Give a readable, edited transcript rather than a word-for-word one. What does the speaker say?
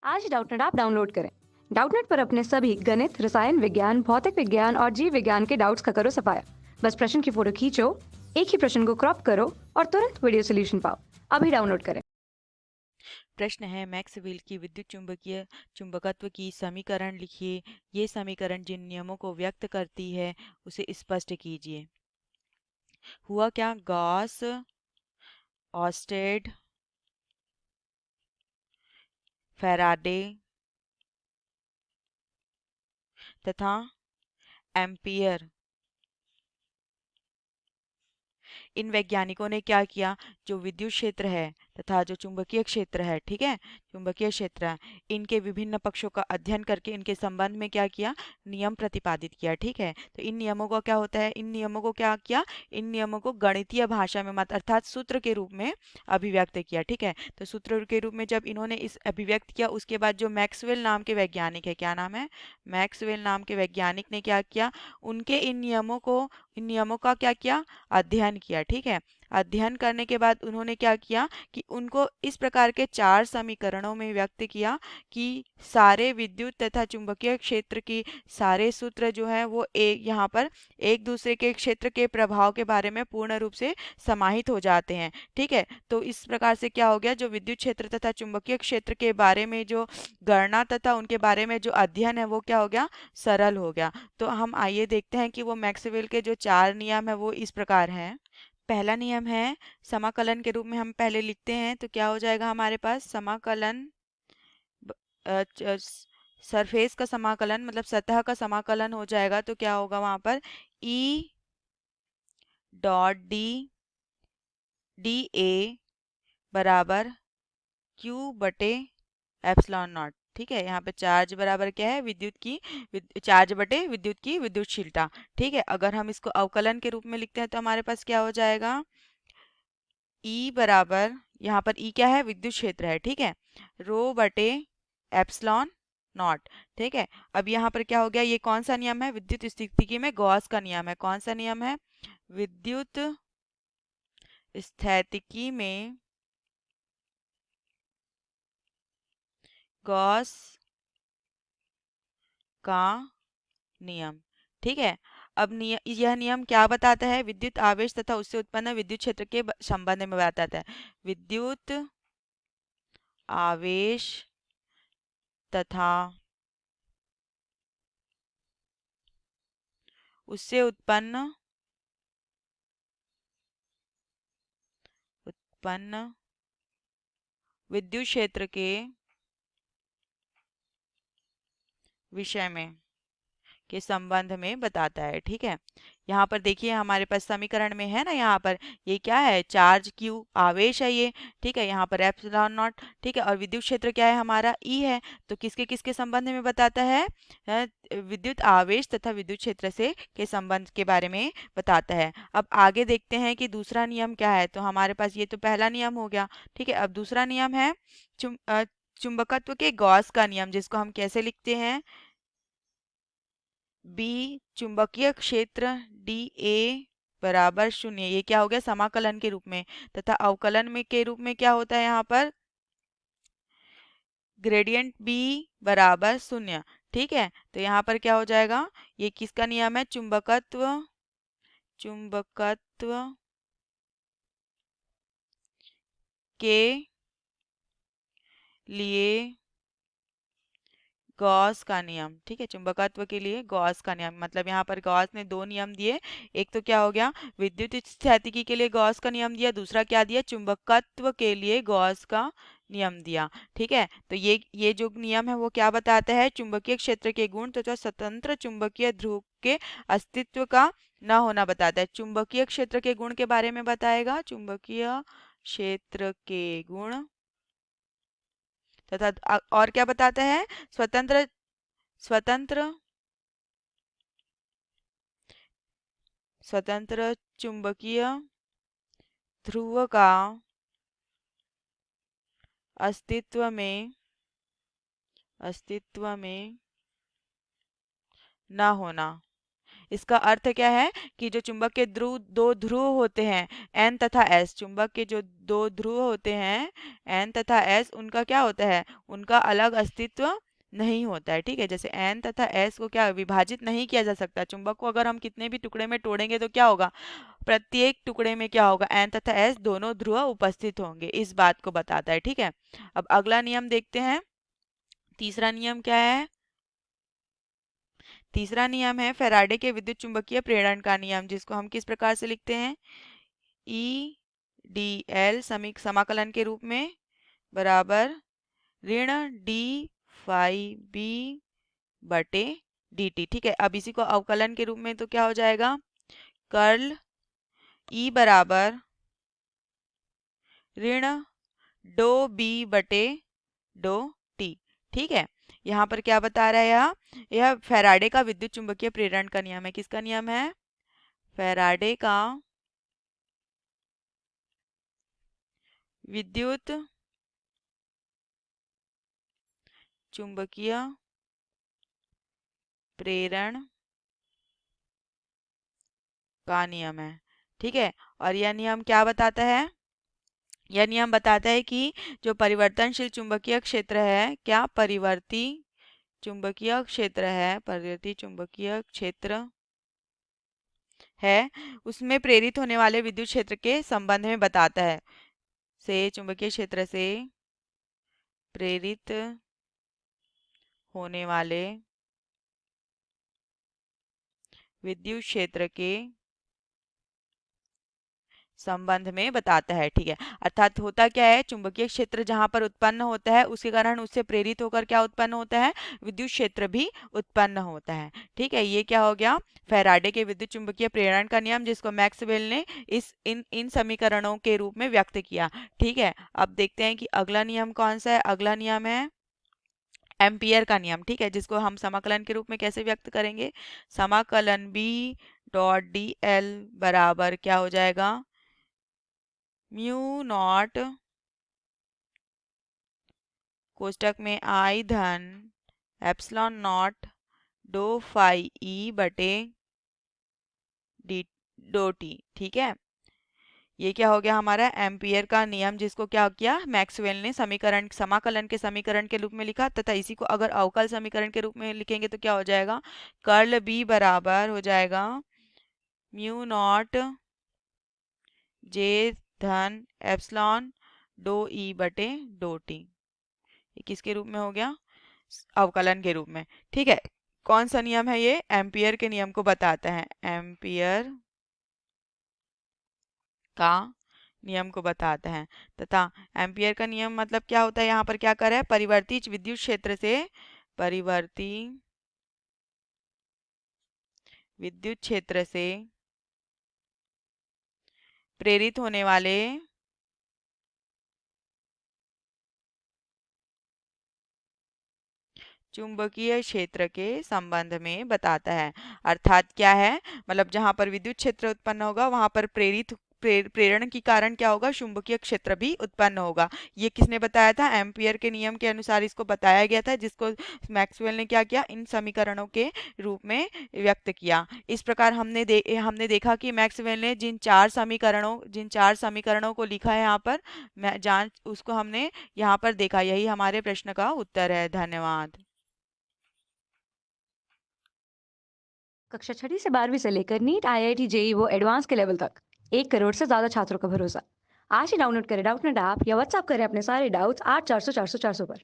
आज Doubtnut app download करें। Doubtnut पर अपने सभी गणित, रसायन विज्ञान, भौतिक विज्ञान और जीव विज्ञान के डाउट्स का करो सफाया। बस प्रश्न की फोटो खींचो, एक ही प्रश्न को क्रॉप करो और तुरंत वीडियो सोल्यूशन पाओ। अभी डाउनलोड करें। प्रश्न है मैक्सवेल की विद्युत चुंबकीय चुंबकत्व की समीकरण लिखिए। ये समीकरण जिन नियमों को व्यक्त करती है उसे स्पष्ट कीजिए। हुआ क्या, गॉस, ऑस्टेड, फैराडे तथा एम्पियर, इन वैज्ञानिकों ने क्या किया, जो विद्युत क्षेत्र है तथा जो चुंबकीय क्षेत्र है, ठीक है, चुंबकीय क्षेत्र है, इनके विभिन्न पक्षों का अध्ययन करके इनके संबंध में क्या किया, नियम प्रतिपादित किया। ठीक है, तो इन नियमों का क्या होता है, इन नियमों को क्या किया, इन नियमों को गणितीय भाषा में मत अर्थात सूत्र के रूप में अभिव्यक्त किया। ठीक है, तो सूत्र के रूप में जब इन्होंने इस अभिव्यक्त किया, उसके बाद जो मैक्सवेल नाम के वैज्ञानिक है, क्या नाम है, मैक्सवेल नाम के वैज्ञानिक ने क्या किया, उनके इन नियमों का क्या किया, अध्ययन किया। ठीक है, अध्ययन करने के बाद उन्होंने क्या किया कि उनको इस प्रकार के चार समीकरणों में व्यक्त किया कि सारे विद्युत तथा चुंबकीय क्षेत्र की सारे सूत्र जो है वो एक यहाँ पर एक दूसरे के क्षेत्र के प्रभाव के बारे में पूर्ण रूप से समाहित हो जाते हैं। ठीक है, तो इस प्रकार से क्या हो गया, जो विद्युत क्षेत्र तथा चुंबकीय क्षेत्र के बारे में जो गणना तथा उनके बारे में जो अध्ययन है वो क्या हो गया, सरल हो गया। तो हम आइए देखते हैं कि वो मैक्सवेल के जो चार नियम है वो इस प्रकार हैं। पहला नियम है, समाकलन के रूप में हम पहले लिखते हैं तो क्या हो जाएगा हमारे पास, समाकलन सरफेस का समाकलन मतलब सतह का समाकलन हो जाएगा, तो क्या होगा वहां पर, E dot D D A बराबर क्यू बटे एप्सिलॉन नॉट। ठीक है, यहाँ पे चार्ज बराबर क्या है, विद्युत की चार्ज बटे विद्युत की विद्युतशीलता। ठीक है, अगर हम इसको अवकलन के रूप में लिखते हैं तो हमारे पास क्या हो जाएगा, ई बराबर, यहाँ पर ई क्या है, विद्युत क्षेत्र है। ठीक है, रो बटे एप्सिलॉन नॉट। ठीक है, अब यहाँ पर क्या हो गया, ये कौन सा नियम है, विद्युत स्थितिकी में गॉस का नियम है। कौन सा नियम है, विद्युत स्थैतिकी में गॉस का नियम। ठीक है, अब यह नियम क्या बताता है, विद्युत आवेश तथा उससे उत्पन्न विद्युत क्षेत्र के संबंध में बताता है। विद्युत आवेश तथा उससे उत्पन्न विद्युत क्षेत्र के विषय में के संबंध में बताता है। ठीक है, यहाँ पर देखिए हमारे पास समीकरण में है ना, यहाँ पर ये क्या है, चार्ज क्यू आवेश है ये। ठीक है, यहाँ पर एप्सिलॉन नॉट। ठीक है, और विद्युत क्षेत्र क्या है हमारा, ई है। तो किसके किसके संबंध में बताता है, विद्युत आवेश तथा विद्युत क्षेत्र से के संबंध के बारे में बताता है। अब आगे देखते हैं कि दूसरा नियम क्या है। तो हमारे पास ये तो पहला नियम हो गया। ठीक है, अब दूसरा नियम है चुंबकत्व के गॉस का नियम, जिसको हम कैसे लिखते हैं, बी चुंबकीय क्षेत्र डी ए बराबर शून्य। ये क्या हो गया, समाकलन के रूप में, तथा अवकलन में के रूप में क्या होता है यहाँ पर, ग्रेडियंट बी बराबर शून्य। ठीक है, तो यहाँ पर क्या हो जाएगा, ये किसका नियम है, चुंबकत्व के लिए गॉस का नियम। ठीक है, चुंबकत्व के लिए गॉस का नियम, मतलब यहाँ पर गॉस ने दो नियम दिए। एक तो क्या हो गया, विद्युत स्थैतिकी के लिए गॉस का नियम दिया, दूसरा क्या दिया, चुंबकत्व के लिए गॉस का नियम दिया। ठीक है, तो ये जो नियम है वो क्या बताता है, चुंबकीय क्षेत्र के गुण तथा स्वतंत्र चुंबकीय ध्रुव के अस्तित्व का न होना बताता है। चुंबकीय क्षेत्र के गुण के बारे में बताएगा, चुंबकीय क्षेत्र के गुण तथा और क्या बताता है, स्वतंत्र स्वतंत्र स्वतंत्र चुंबकीय ध्रुव का अस्तित्व में अस्तित्व में न होना। इसका अर्थ क्या है कि जो चुंबक के दो ध्रुव होते हैं एन तथा एस, चुंबक के जो दो ध्रुव होते हैं एन तथा एस, उनका क्या होता है, उनका अलग अस्तित्व नहीं होता है। ठीक है, जैसे एन तथा एस को क्या विभाजित नहीं किया जा सकता। चुंबक को अगर हम कितने भी टुकड़े में तोड़ेंगे तो क्या होगा, प्रत्येक टुकड़े में क्या होगा, एन तथा एस दोनों ध्रुव उपस्थित होंगे, इस बात को बताता है। ठीक है, अब अगला नियम देखते हैं। तीसरा नियम क्या है, तीसरा नियम है फैराडे के विद्युत चुंबकीय प्रेरण का नियम, जिसको हम किस प्रकार से लिखते हैं, ई डी एल समाकलन के रूप में बराबर ऋण डी फाई बी बटे डी टी। ठीक है, अब इसी को अवकलन के रूप में तो क्या हो जाएगा, कर्ल ई बराबर ऋण डो बी बटे डो टी। ठीक है, यहाँ पर क्या बता रहा है, यह फैराडे का विद्युत चुंबकीय प्रेरण का नियम है। किसका नियम है, फैराडे का विद्युत चुंबकीय प्रेरण का नियम है। ठीक है, और यह नियम क्या बताता है, यह नियम बताता है कि जो परिवर्तनशील चुंबकीय क्षेत्र है, क्या परिवर्ती चुंबकीय क्षेत्र है, परिवर्ती चुंबकीय क्षेत्र है, उसमें प्रेरित होने वाले विद्युत क्षेत्र के संबंध में बताता है। से चुंबकीय क्षेत्र से प्रेरित होने वाले विद्युत क्षेत्र के संबंध में बताता है। ठीक है, अर्थात होता क्या है, चुंबकीय क्षेत्र जहां पर उत्पन्न होता है उसके कारण उससे प्रेरित होकर क्या उत्पन्न होता है, विद्युत क्षेत्र भी उत्पन्न होता है। ठीक है, ये क्या हो गया, फैराडे के विद्युत चुंबकीय प्रेरण का नियम, जिसको मैक्सवेल ने इस इन समीकरणों के रूप में व्यक्त किया। ठीक है, अब देखते हैं कि अगला नियम कौन सा है। अगला नियम है एम्पियर का नियम। ठीक है, जिसको हम समाकलन के रूप में कैसे व्यक्त करेंगे, समाकलन बी डॉट डी एल बराबर क्या हो जाएगा, म्यू नॉट कोष्टक में आई धन एप्सिलॉन नॉट डो फाई ई बटे डी डो टी। ठीक है, ये क्या हो गया हमारा एम्पियर का नियम, जिसको क्या किया मैक्सवेल ने समीकरण समाकलन के समीकरण के रूप में लिखा, तथा इसी को अगर अवकल समीकरण के रूप में लिखेंगे तो क्या हो जाएगा, कर्ल बी बराबर हो जाएगा म्यू नॉट जे धन एप्सिलॉन डो ई बटे डो टी। ये किसके रूप में हो गया, अवकलन के रूप में। ठीक है, कौन सा नियम है ये, एम्पियर के नियम को बताता है, एम्पियर का नियम को बताता है। तथा एम्पियर का नियम मतलब क्या होता है, यहाँ पर क्या कर रहा है, परिवर्ती विद्युत क्षेत्र से परिवर्ती विद्युत क्षेत्र से प्रेरित होने वाले चुंबकीय क्षेत्र के संबंध में बताता है। अर्थात क्या है, मतलब जहां पर विद्युत क्षेत्र उत्पन्न होगा वहां पर प्रेरण के कारण क्या होगा, चुंबकीय क्षेत्र भी उत्पन्न होगा। ये किसने बताया था, एम्पियर के नियम के अनुसार इसको बताया गया था, जिसको मैक्सवेल ने क्या किया, इन समीकरणों के रूप में व्यक्त किया। इस प्रकार हमने देखा कि मैक्सवेल ने जिन चार समीकरणों को लिखा है यहाँ पर जांच उसको हमने यहाँ पर देखा। यही हमारे प्रश्न का उत्तर है। धन्यवाद। कक्षा 6वीं से 12वीं से लेकर नीट, आईआईटी, जेई वो एडवांस के लेवल तक 1 करोड़ से ज्यादा छात्रों का भरोसा। आज ही डाउनलोड करें डाउटनेट ऐप या व्हाट्सएप करें अपने सारे डाउट्स 8400 400 400 पर।